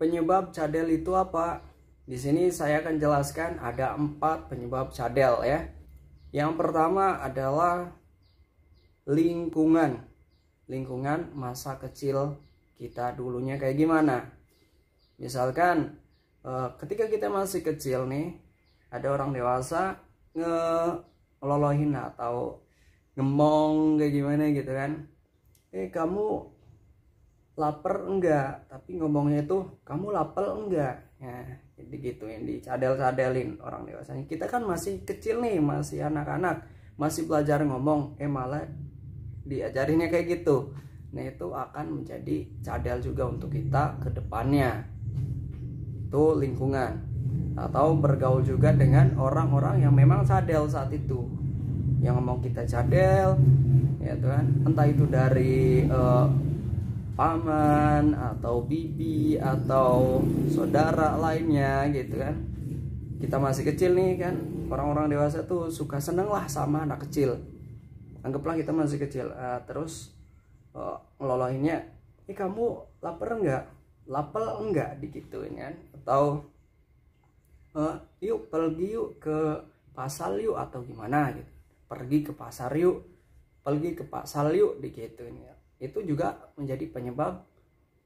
penyebab cadel itu apa? Di sini saya akan jelaskan ada 4 penyebab cadel ya. Yang pertama adalah lingkungan. Lingkungan masa kecil kita dulunya kayak gimana? Misalkan ketika kita masih kecil nih, ada orang dewasa ngelolohin atau ngemong kayak gimana gitu kan. Kamu lapar enggak? Tapi ngomongnya itu kamu lapar enggak? Nah, jadi gitu yang dicadel-cadelin orang dewasanya. Kita kan masih kecil nih, masih anak-anak, masih belajar ngomong, malah diajarinnya kayak gitu. Nah, itu akan menjadi cadel juga untuk kita ke depannya. Itu lingkungan. Atau bergaul juga dengan orang-orang yang memang cadel saat itu. Yang ngomong kita cadel, ya kan? Entah itu dari paman atau bibi atau saudara lainnya gitu kan. Kita masih kecil nih kan, orang-orang dewasa tuh suka seneng lah sama anak kecil. Anggaplah kita masih kecil, terus ngelolohinnya, kamu lapar enggak? Lapar enggak, digituin kan. Atau yuk pergi yuk ke pasar yuk, atau gimana gitu, pergi ke pasar yuk, pergi ke pasar yuk, digituin ya. Itu juga menjadi penyebab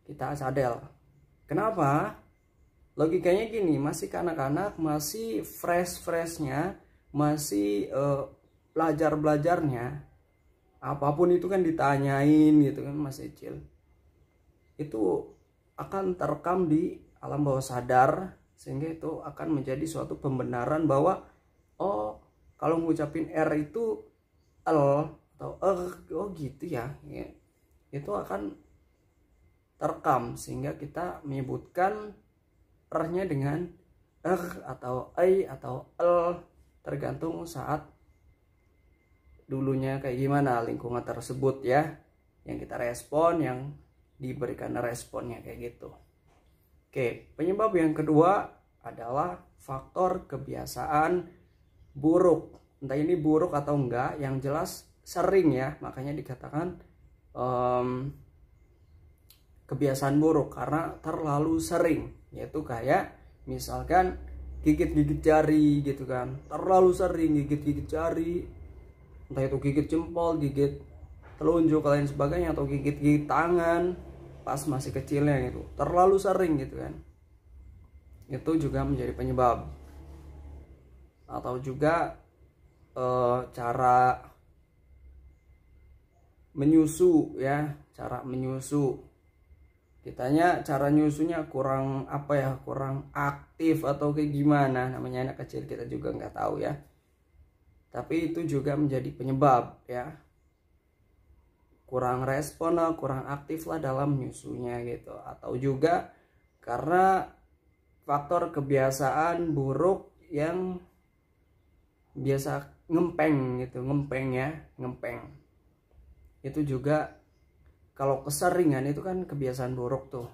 kita cadel. Kenapa? Logikanya gini, masih kanak-kanak, masih fresh-freshnya, masih belajar-belajarnya, apapun itu kan ditanyain gitu kan, masih kecil. Itu akan terekam di alam bawah sadar, sehingga itu akan menjadi suatu pembenaran bahwa oh, kalau ngucapin R itu L atau oh gitu ya. Itu akan terekam sehingga kita menyebutkan R-nya dengan R atau I atau L, tergantung saat dulunya kayak gimana lingkungan tersebut ya, yang kita respon, yang diberikan responnya kayak gitu. Oke, penyebab yang kedua adalah faktor kebiasaan buruk. Entah ini buruk atau enggak, yang jelas sering ya, makanya dikatakan kebiasaan buruk karena terlalu sering. Yaitu kayak misalkan gigit-gigit jari gitu kan, terlalu sering gigit-gigit jari, entah itu gigit jempol, gigit telunjuk, lain sebagainya, atau gigit-gigit tangan pas masih kecilnya gitu, terlalu sering gitu kan. Itu juga menjadi penyebab. Atau juga cara menyusu ya, cara menyusu. Kitanya cara nyusunya kurang apa ya, kurang aktif atau kayak gimana, namanya anak kecil kita juga nggak tahu ya. Tapi itu juga menjadi penyebab ya. Kurang respon lah, kurang aktif lah dalam nyusunya gitu. Atau juga karena faktor kebiasaan buruk yang biasa ngempeng gitu, ngempeng ya, ngempeng. Itu juga kalau keseringan itu kan kebiasaan buruk tuh.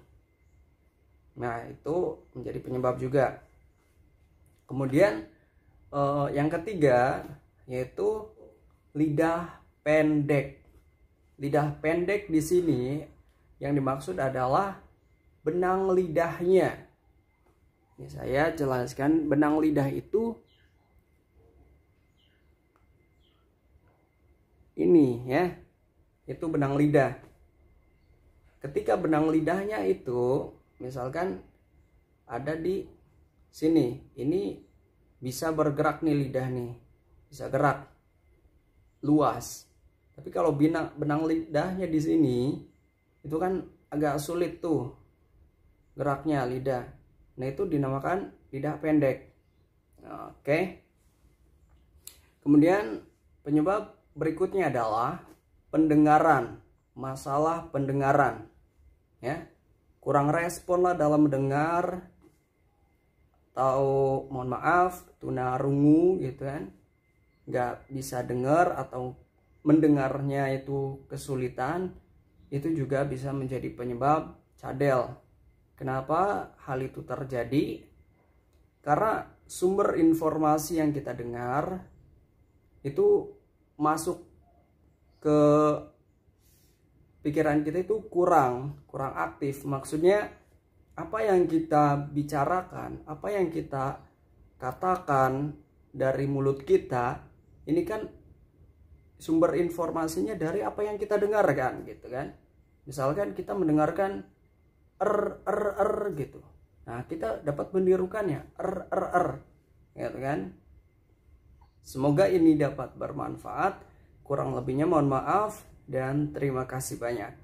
Nah, itu menjadi penyebab juga. Kemudian yang ketiga yaitu lidah pendek. Lidah pendek di sini yang dimaksud adalah benang lidahnya. Ini saya jelaskan, benang lidah itu ini ya. Itu benang lidah. Ketika benang lidahnya itu misalkan ada di sini, ini bisa bergerak nih lidah nih, bisa gerak luas. Tapi kalau benang lidahnya di sini itu kan agak sulit tuh geraknya lidah. Nah, itu dinamakan lidah pendek. Oke. Kemudian penyebab berikutnya adalah pendengaran, masalah pendengaran. Ya, kurang respon lah dalam mendengar, atau mohon maaf tunarungu gitu kan, nggak bisa dengar atau mendengarnya itu kesulitan. Itu juga bisa menjadi penyebab cadel. Kenapa hal itu terjadi? Karena sumber informasi yang kita dengar itu masuk ke pikiran kita itu kurang aktif. Maksudnya apa yang kita bicarakan, apa yang kita katakan dari mulut kita, ini kan sumber informasinya dari apa yang kita dengarkan gitu kan. Misalkan kita mendengarkan gitu. Nah, kita dapat menirukannya gitu kan. Semoga ini dapat bermanfaat. Kurang lebihnya mohon maaf dan terima kasih banyak.